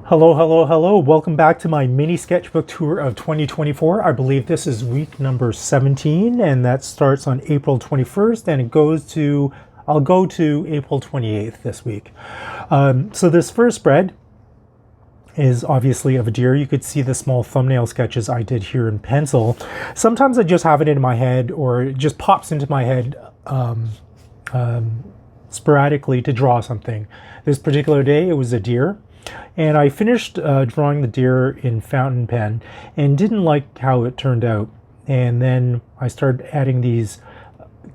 Hello, hello, hello. Welcome back to my mini sketchbook tour of 2024. I believe this is week number 17, and that starts on April 21st, and I'll go to April 28th this week. So this first spread is obviously of a deer. You could see the small thumbnail sketches I did here in pencil. Sometimes I just have it in my head, or it just pops into my head sporadically to draw something. This particular day, it was a deer. And I finished drawing the deer in fountain pen and didn't like how it turned out. And then I started adding these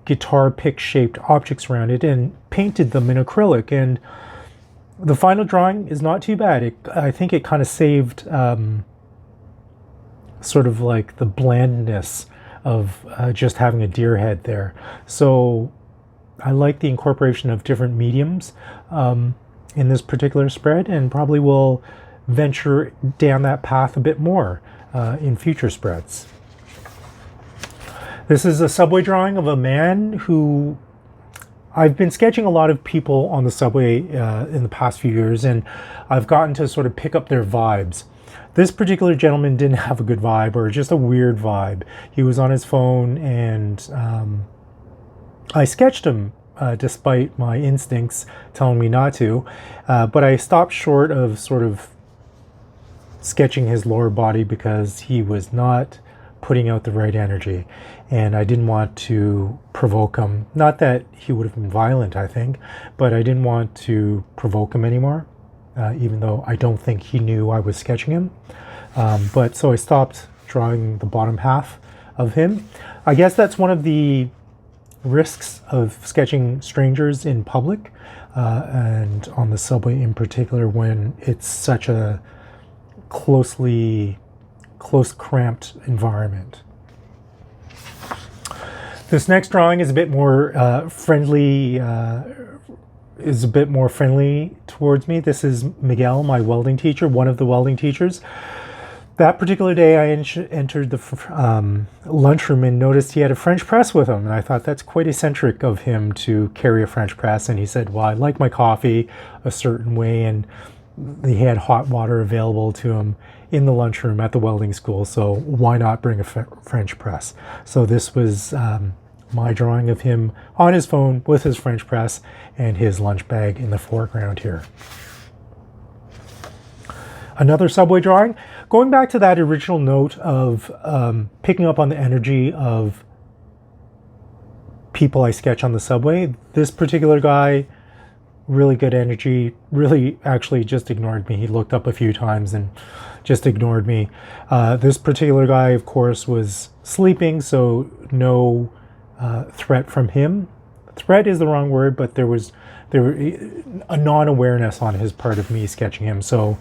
guitar pick shaped objects around it and painted them in acrylic. And the final drawing is not too bad. I think it kind of saved sort of like the blandness of just having a deer head there. So I like the incorporation of different mediums in this particular spread, and probably will venture down that path a bit more in future spreads. This is a subway drawing of a man who I've been sketching a lot of people on the subway in the past few years, and I've gotten to sort of pick up their vibes. This particular gentleman didn't have a good vibe, or just a weird vibe. He was on his phone, and I sketched him despite my instincts telling me not to, but I stopped short of sort of sketching his lower body because he was not putting out the right energy, and I didn't want to provoke him. Not that he would have been violent, I think, but I didn't want to provoke him anymore, even though I don't think he knew I was sketching him. But so I stopped drawing the bottom half of him. I guess that's one of the risks of sketching strangers in public, and on the subway in particular, when it's such a close cramped environment. This next drawing is a bit more friendly towards me. This is Miguel, my welding teacher, one of the welding teachers. That particular day, I entered the lunchroom and noticed he had a French press with him. And I thought that's quite eccentric of him to carry a French press. And he said, well, I like my coffee a certain way. And he had hot water available to him in the lunchroom at the welding school. So why not bring a French press? So this was my drawing of him on his phone with his French press and his lunch bag in the foreground here. Another subway drawing. Going back to that original note of picking up on the energy of people I sketch on the subway, this particular guy, really good energy, really actually just ignored me. He looked up a few times and just ignored me. This particular guy, of course, was sleeping, so no threat from him. Threat is the wrong word, but there was a non-awareness on his part of me sketching him, so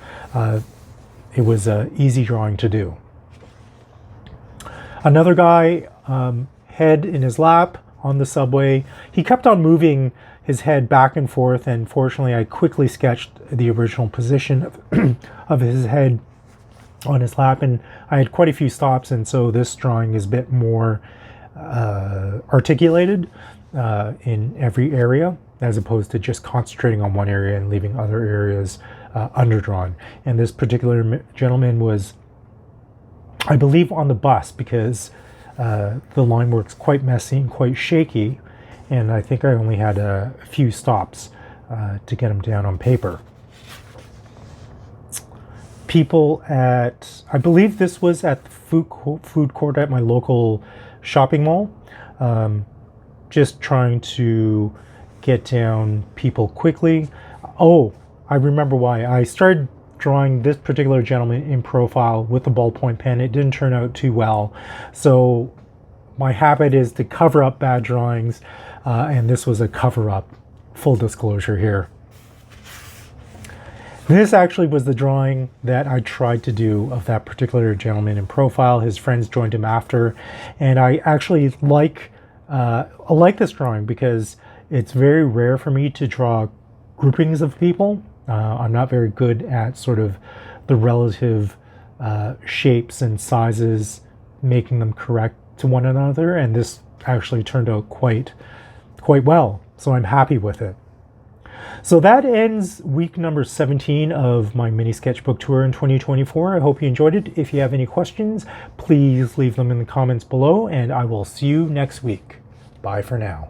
it was an easy drawing to do. Another guy, head in his lap on the subway. He kept on moving his head back and forth, and fortunately I quickly sketched the original position of his head on his lap, and I had quite a few stops, and so this drawing is a bit more articulated in every area, as opposed to just concentrating on one area and leaving other areas underdrawn. And this particular gentleman was, I believe, on the bus, because the line work's quite messy and quite shaky, and I think I only had a few stops to get him down on paper. People at, I believe this was at the food court at my local shopping mall, just trying to get down people quickly. Oh, I remember why. I started drawing this particular gentleman in profile with a ballpoint pen. It didn't turn out too well. So my habit is to cover up bad drawings, and this was a cover up, full disclosure here. This actually was the drawing that I tried to do of that particular gentleman in profile. His friends joined him after, and I actually like this drawing because it's very rare for me to draw groupings of people. I'm not very good at sort of the relative shapes and sizes, making them correct to one another, and this actually turned out quite well, so I'm happy with it. So that ends week number 17 of my mini sketchbook tour in 2024. I hope you enjoyed it. If you have any questions, please leave them in the comments below, and I will see you next week. Bye for now.